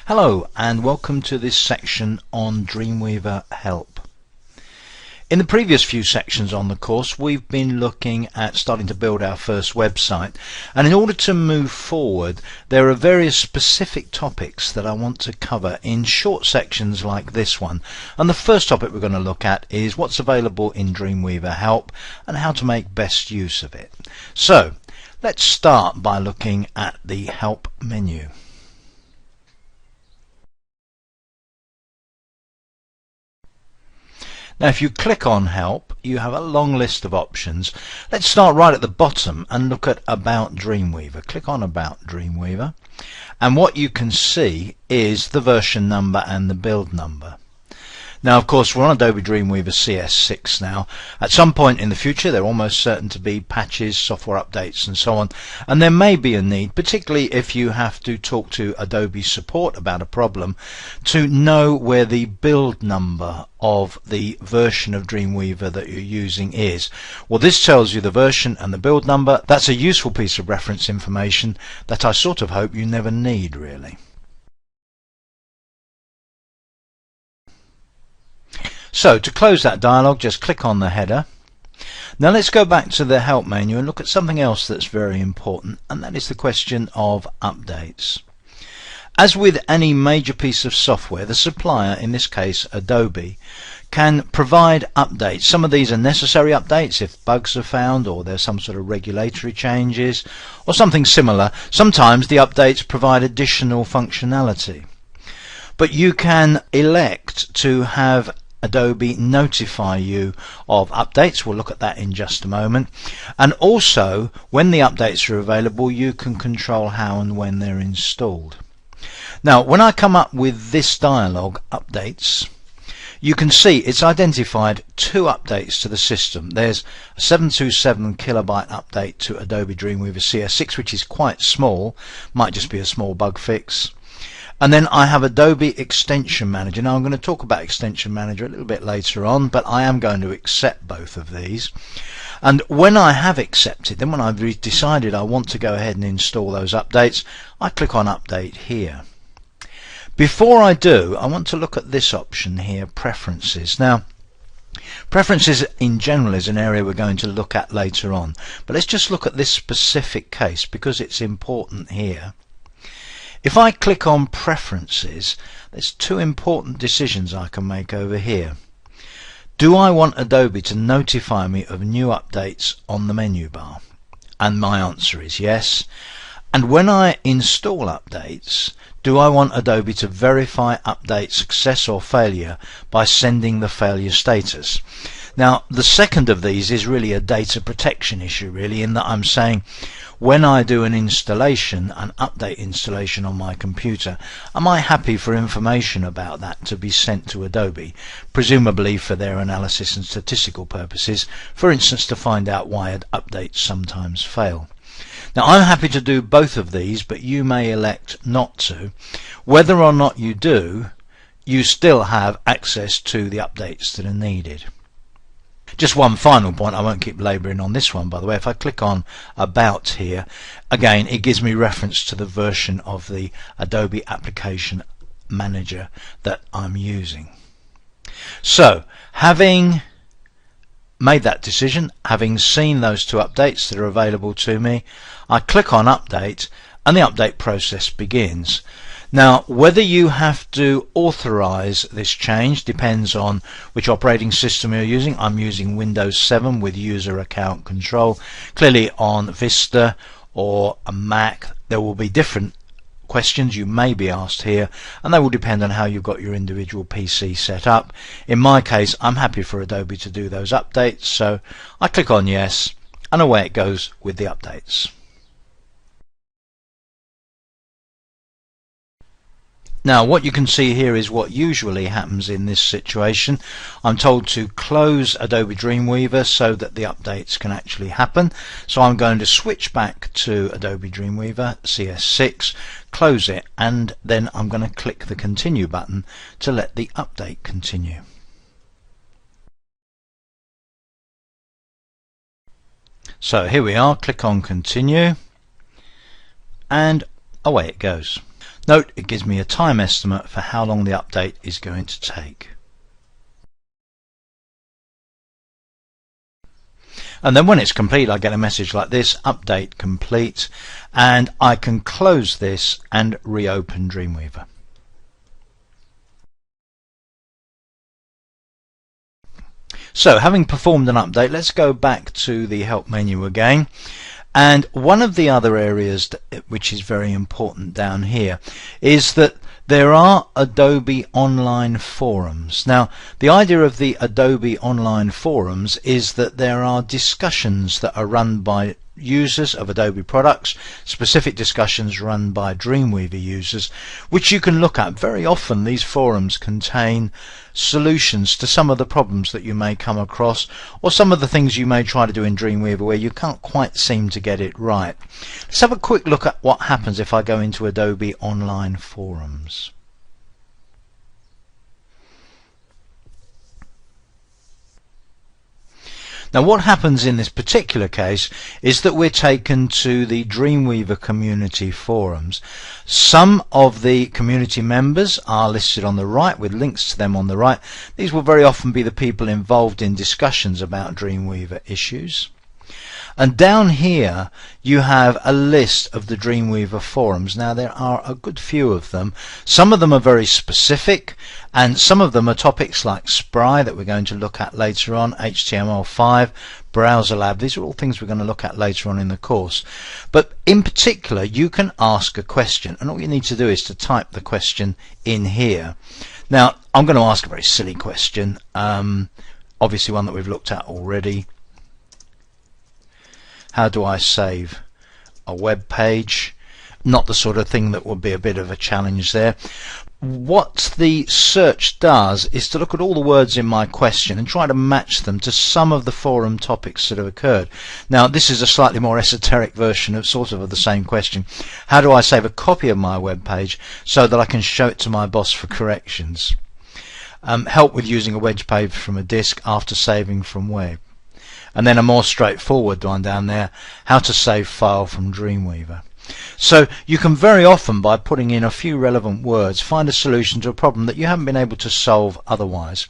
Hello and welcome to this section on Dreamweaver Help. In the previous few sections on the course we've been looking at starting to build our first website, and in order to move forward there are various specific topics that I want to cover in short sections like this one. And the first topic we're going to look at is what's available in Dreamweaver Help and how to make best use of it. So let's start by looking at the Help menu. Now if you click on Help you have a long list of options. Let's start right at the bottom and look at About Dreamweaver. Click on About Dreamweaver and what you can see is the version number and the build number. Now of course we're on Adobe Dreamweaver CS6 now. At some point in the future there are almost certain to be patches, software updates and so on, and there may be a need, particularly if you have to talk to Adobe support about a problem, to know where the build number of the version of Dreamweaver that you're using is. Well, this tells you the version and the build number. That's a useful piece of reference information that I sort of hope you never need really. So to close that dialog, just click on the header. Now let's go back to the Help menu and look at something else that's very important, and that is the question of updates. As with any major piece of software, the supplier, in this case Adobe, can provide updates. Some of these are necessary updates if bugs are found or there's some sort of regulatory changes or something similar. Sometimes the updates provide additional functionality. But you can elect to have Adobe notify you of updates. We'll look at that in just a moment. And also, when the updates are available, you can control how and when they're installed. Now, when I come up with this dialog, Updates, you can see it's identified two updates to the system. There's a 727 kilobyte update to Adobe Dreamweaver CS6, which is quite small, might just be a small bug fix. And then I have Adobe Extension Manager. Now I'm going to talk about Extension Manager a little bit later on, but I am going to accept both of these. And when I have accepted them, when I've decided I want to go ahead and install those updates, I click on Update here. Before I do, I want to look at this option here, Preferences. Now, Preferences in general is an area we're going to look at later on, but let's just look at this specific case because it's important here. If I click on Preferences, there's two important decisions I can make over here. Do I want Adobe to notify me of new updates on the menu bar? And my answer is yes. And when I install updates, do I want Adobe to verify update success or failure by sending the failure status? Now the second of these is really a data protection issue really, in that I'm saying when I do an installation, an update installation on my computer, am I happy for information about that to be sent to Adobe, presumably for their analysis and statistical purposes, for instance to find out why updates sometimes fail. Now I'm happy to do both of these, but you may elect not to. Whether or not you do, you still have access to the updates that are needed. Just one final point, I won't keep labouring on this one by the way. If I click on About here, again it gives me reference to the version of the Adobe Application Manager that I'm using. So having made that decision, having seen those two updates that are available to me, I click on Update and the update process begins. Now whether you have to authorize this change depends on which operating system you're using. I'm using Windows 7 with user account control. Clearly on Vista or a Mac there will be different questions you may be asked here, and they will depend on how you've got your individual PC set up. In my case I'm happy for Adobe to do those updates, so I click on yes and away it goes with the updates. Now what you can see here is what usually happens in this situation. I'm told to close Adobe Dreamweaver so that the updates can actually happen. So I'm going to switch back to Adobe Dreamweaver CS6, close it, and then I'm going to click the continue button to let the update continue. So here we are, click on continue, and away it goes. Note it gives me a time estimate for how long the update is going to take. And then when it's complete, I get a message like this, update complete, and I can close this and reopen Dreamweaver. So having performed an update, let's go back to the help menu again. And one of the other areas which is very important down here is that there are Adobe online forums. Now, the idea of the Adobe online forums is that there are discussions that are run by users of Adobe products, specific discussions run by Dreamweaver users, which you can look at. Very often these forums contain solutions to some of the problems that you may come across, or some of the things you may try to do in Dreamweaver where you can't quite seem to get it right. Let's have a quick look at what happens if I go into Adobe online forums. Now what happens in this particular case is that we're taken to the Dreamweaver community forums. Some of the community members are listed on the right with links to them on the right. These will very often be the people involved in discussions about Dreamweaver issues. And down here you have a list of the Dreamweaver forums. Now there are a good few of them. Some of them are very specific, and some of them are topics like Spry that we're going to look at later on, HTML5, Browser Lab. These are all things we're going to look at later on in the course. But in particular you can ask a question, and all you need to do is to type the question in here. Now I'm going to ask a very silly question, obviously one that we've looked at already. How do I save a web page? Not the sort of thing that would be a bit of a challenge there. What the search does is to look at all the words in my question and try to match them to some of the forum topics that have occurred. Now this is a slightly more esoteric version of the same question. How do I save a copy of my web page so that I can show it to my boss for corrections? Help with using a wedge page from a disk after saving from web. And then a more straightforward one down there, how to save file from Dreamweaver. So you can very often, by putting in a few relevant words, find a solution to a problem that you haven't been able to solve otherwise.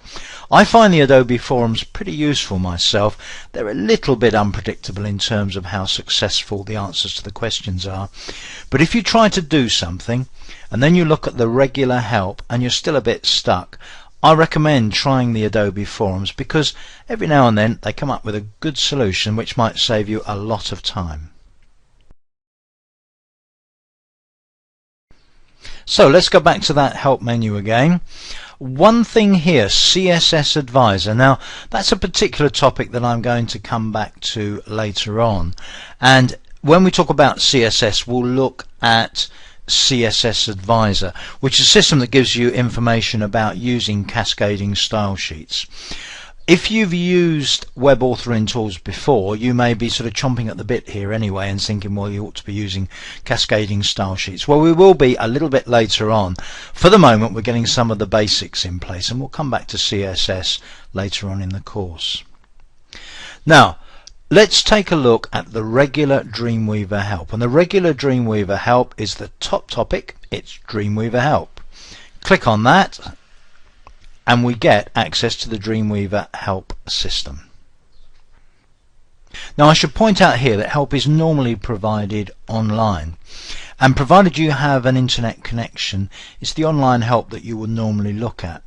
I find the Adobe forums pretty useful myself. They're a little bit unpredictable in terms of how successful the answers to the questions are. But if you try to do something and then you look at the regular help and you're still a bit stuck, I recommend trying the Adobe forums, because every now and then they come up with a good solution which might save you a lot of time. So let's go back to that help menu again. One thing here, CSS Advisor. Now that's a particular topic that I'm going to come back to later on, and when we talk about CSS we'll look at CSS Advisor, which is a system that gives you information about using cascading style sheets. If you've used web authoring tools before, you may be sort of chomping at the bit here anyway and thinking, well, you ought to be using cascading style sheets. Well, we will be a little bit later on. For the moment we're getting some of the basics in place, and we'll come back to CSS later on in the course. Now let's take a look at the regular Dreamweaver help, and the regular Dreamweaver help is the top topic. It's Dreamweaver help. Click on that and we get access to the Dreamweaver help system. Now I should point out here that help is normally provided online, and provided you have an internet connection, it's the online help that you would normally look at.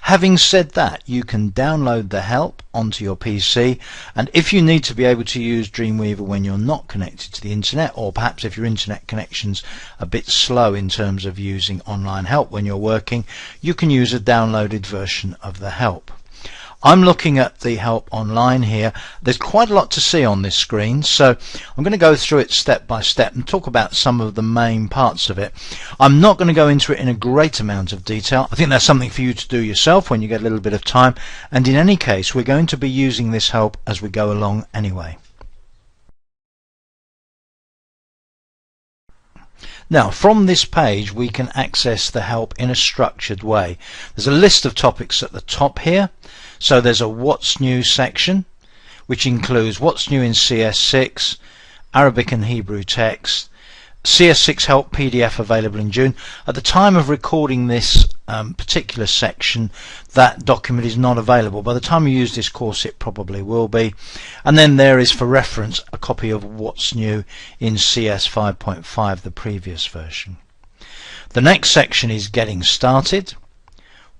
Having said that, you can download the help onto your PC, and if you need to be able to use Dreamweaver when you're not connected to the internet, or perhaps if your internet connection's a bit slow in terms of using online help when you're working, you can use a downloaded version of the help. I'm looking at the help online here. There's quite a lot to see on this screen, so I'm going to go through it step by step and talk about some of the main parts of it. I'm not going to go into it in a great amount of detail. I think that's something for you to do yourself when you get a little bit of time, and in any case we're going to be using this help as we go along anyway. Now from this page we can access the help in a structured way. There's a list of topics at the top here. So there's a What's New section, which includes what's new in CS6, Arabic and Hebrew text, CS6 help PDF available in June. At the time of recording this particular section, that document is not available. By the time you use this course, it probably will be. And then there is, for reference, a copy of what's new in CS 5.5, the previous version. The next section is getting started,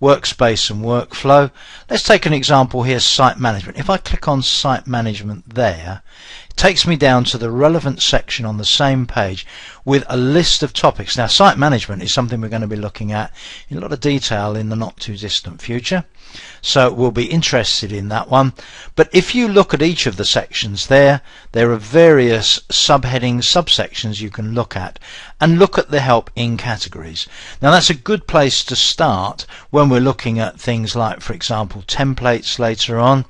workspace and workflow. Let's take an example here, site management. If I click on site management there, it takes me down to the relevant section on the same page with a list of topics. Now, site management is something we're going to be looking at in a lot of detail in the not too distant future, so we'll be interested in that one. But if you look at each of the sections there are various subheadings, subsections you can look at, and look at the help in categories. Now, that's a good place to start when we're looking at things like, for example, templates later on.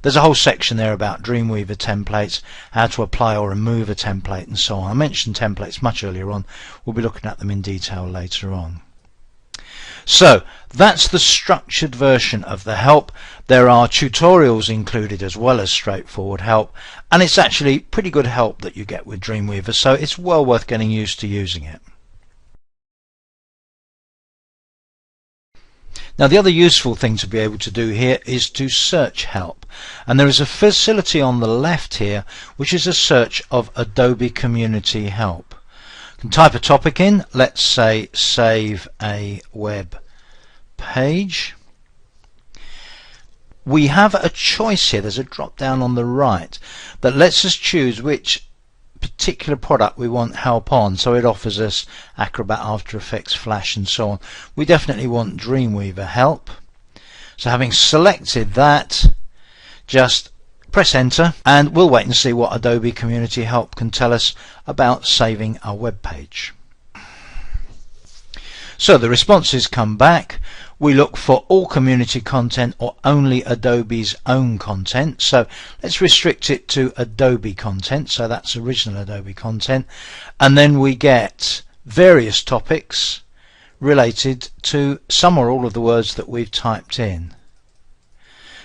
There's a whole section there about Dreamweaver templates, how to apply or remove a template and so on. I mentioned templates much earlier on. We'll be looking at them in detail later on. So that's the structured version of the help. There are tutorials included as well as straightforward help, and it's actually pretty good help that you get with Dreamweaver, so it's well worth getting used to using it. Now, the other useful thing to be able to do here is to search help, and there is a facility on the left here which is a search of Adobe Community Help. You can type a topic in, let's say save a web page. We have a choice here, there's a drop down on the right that lets us choose which particular product we want help on. So it offers us Acrobat, After Effects, Flash and so on. We definitely want Dreamweaver help. So having selected that, just press enter and we'll wait and see what Adobe Community Help can tell us about saving our web page. So the responses come back. We look for all community content or only Adobe's own content. So let's restrict it to Adobe content. So that's original Adobe content. And then we get various topics related to some or all of the words that we've typed in.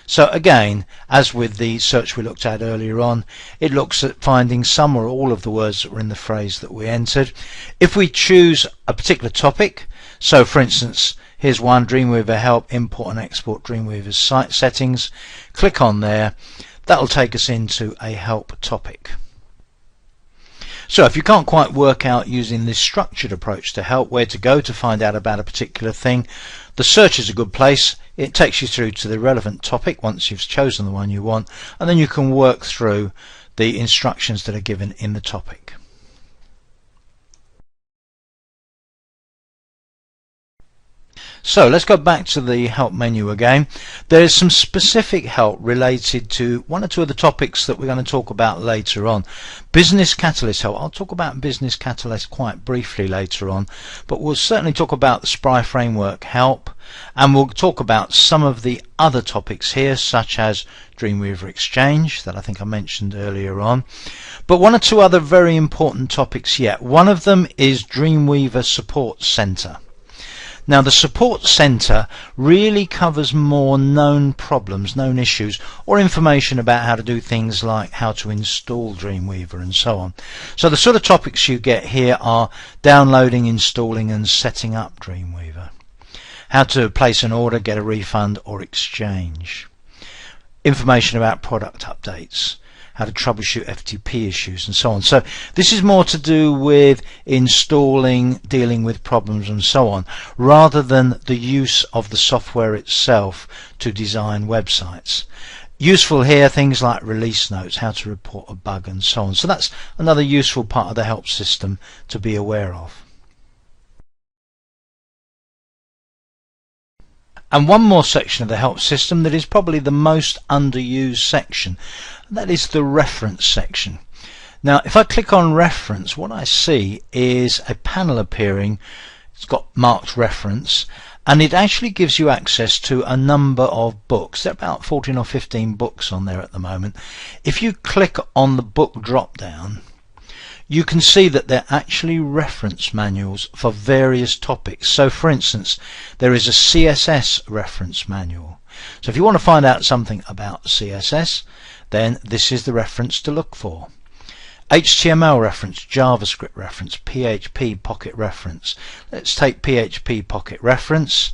So again, as with the search we looked at earlier on, it looks at finding some or all of the words that were in the phrase that we entered. If we choose a particular topic, so for instance, here's one, Dreamweaver help, import and export Dreamweaver's site settings, click on there, that'll take us into a help topic. So if you can't quite work out using this structured approach to help where to go to find out about a particular thing, the search is a good place. It takes you through to the relevant topic once you've chosen the one you want, and then you can work through the instructions that are given in the topic. So let's go back to the help menu again. There's some specific help related to one or two of the topics that we're going to talk about later on. Business Catalyst help. I'll talk about Business Catalyst quite briefly later on, but we'll certainly talk about the Spry Framework help, and we'll talk about some of the other topics here, such as Dreamweaver Exchange that I think I mentioned earlier on. But one or two other very important topics yet. One of them is Dreamweaver Support Center. Now, the Support Center really covers more known problems, known issues, or information about how to do things like how to install Dreamweaver and so on. So the sort of topics you get here are downloading, installing and setting up Dreamweaver, how to place an order, get a refund or exchange, information about product updates, how to troubleshoot FTP issues and so on. So this is more to do with installing, dealing with problems and so on, rather than the use of the software itself to design websites. Useful here, things like release notes, how to report a bug and so on. So that's another useful part of the help system to be aware of. And one more section of the help system that is probably the most underused section, that is the reference section. Now, if I click on reference, what I see is a panel appearing. It's got marked reference, and it actually gives you access to a number of books. There are about 14 or 15 books on there at the moment. If you click on the book drop down, you can see that they're actually reference manuals for various topics. So for instance, there is a CSS reference manual. So if you want to find out something about CSS, then this is the reference to look for. HTML reference, JavaScript reference, PHP pocket reference. Let's take PHP pocket reference.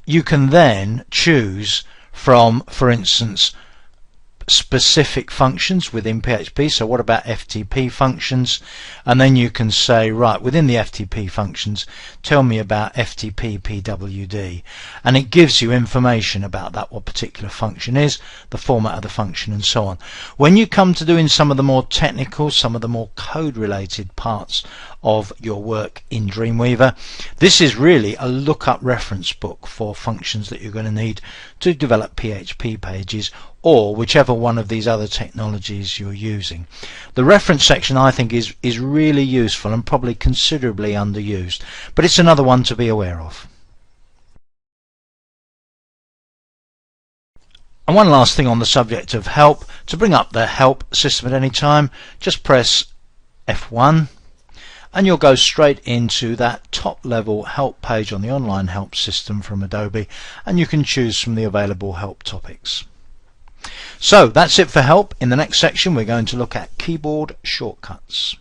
You can then choose from, for instance, specific functions within PHP. So what about FTP functions? And then you can say, right, within the FTP functions, tell me about FTP PWD, and it gives you information about that, what particular function is, the format of the function, and so on. When you come to doing some of the more technical, some of the more code related parts of your work in Dreamweaver, this is really a lookup reference book for functions that you're going to need to develop PHP pages, or whichever one of these other technologies you're using. The reference section, I think, is really useful and probably considerably underused, but it's another one to be aware of. And one last thing on the subject of help. To bring up the help system at any time, just press F1 and you'll go straight into that top level help page on the online help system from Adobe, and you can choose from the available help topics. So that's it for help. In the next section we're going to look at keyboard shortcuts.